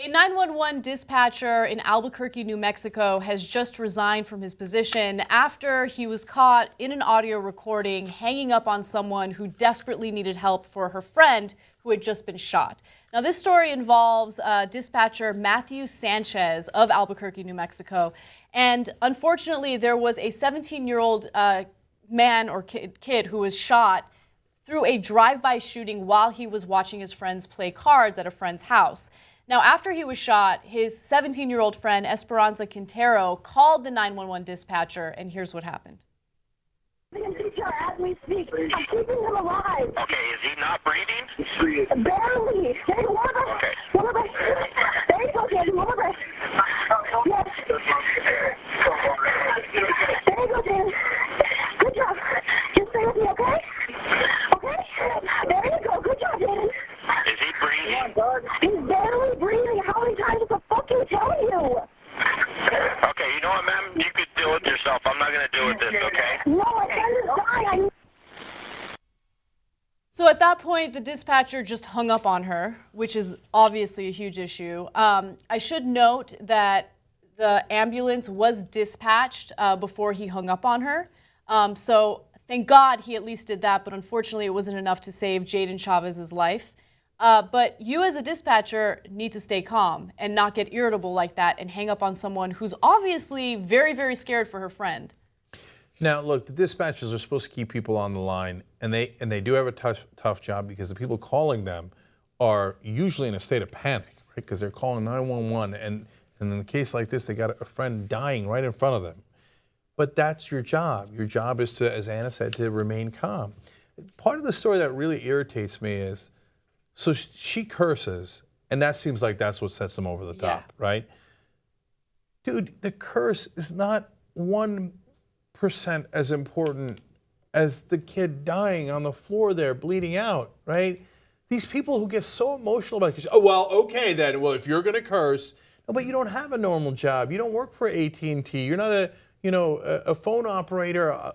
A 911 dispatcher in Albuquerque, New Mexico has just resigned from his position after he was caught in an audio recording hanging up on someone who desperately needed help for her friend who had just been shot. Now, this story involves dispatcher Mathew Sanchez of Albuquerque, New Mexico. And unfortunately, there was a 17-year-old man or kid who was shot through a drive-by shooting while he was watching his friends play cards at a friend's house. Now, after he was shot, his 17-year-old friend, Esperanza Quintero, called the 911 dispatcher, and here's what happened. As we speak, I'm keeping him alive. Okay, is he not breathing? Barely. Hey, one more breath. Okay. One more breath. There you go, Jaden. One more breath. Yes. There you go, Jaden. Good job. Just stay with me, okay? Okay? There you go. Good job, Jaden. Is he breathing? He's barely breathing. How many times does the fucking tell you? Okay, you know what, ma'am? You could deal with yourself. I'm not going to deal with this, okay? No, my friend is dying. So at that point, the dispatcher just hung up on her, which is obviously a huge issue. I should note that the ambulance was dispatched before he hung up on her. So thank God he at least did that, but unfortunately it wasn't enough to save Jaden Chavez's life. But you as a dispatcher need to stay calm and not get irritable like that and hang up on someone who's obviously very, very scared for her friend. Now, look, the dispatchers are supposed to keep people on the line, and they do have a tough job because the people calling them are usually in a state of panic, right? Because they're calling 911, and in a case like this, they got a friend dying right in front of them. But that's your job. Your job is to, as Anna said, to remain calm. Part of the story that really irritates me is, so she curses, and that seems like that's what sets them over the top, right? Dude, the curse is not 1% as important as the kid dying on the floor there, bleeding out, right? These people who get so emotional about it, oh, well, okay then, well, if you're going to curse, no, but you don't have a normal job. You don't work for AT&T. You're not a phone operator.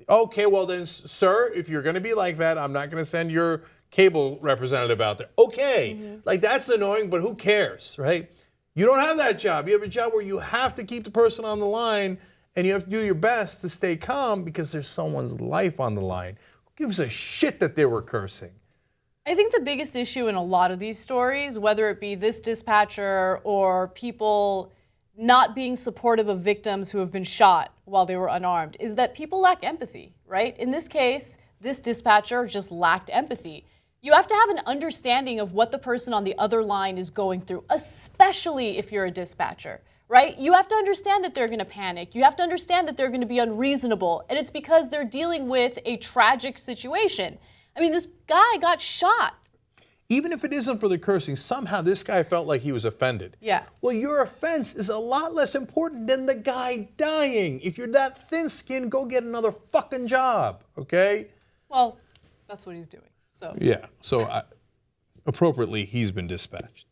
Okay, well then, sir, if you're going to be like that, I'm not going to send your cable representative out there. Okay, like that's annoying, but who cares, right? You don't have that job. You have a job where you have to keep the person on the line and you have to do your best to stay calm because there's someone's life on the line. Who gives a shit that they were cursing? I think the biggest issue in a lot of these stories, whether it be this dispatcher or people not being supportive of victims who have been shot while they were unarmed, is that people lack empathy, right? In this case, this dispatcher just lacked empathy. You have to have an understanding of what the person on the other line is going through, especially if you're a dispatcher, right? You have to understand that they're going to panic. You have to understand that they're going to be unreasonable, and it's because they're dealing with a tragic situation. I mean, this guy got shot. Even if it isn't for the cursing, somehow this guy felt like he was offended. Yeah. Well, your offense is a lot less important than the guy dying. If you're that thin-skinned, go get another fucking job, okay? Well, that's what he's doing. So yeah, so appropriately, he's been dispatched.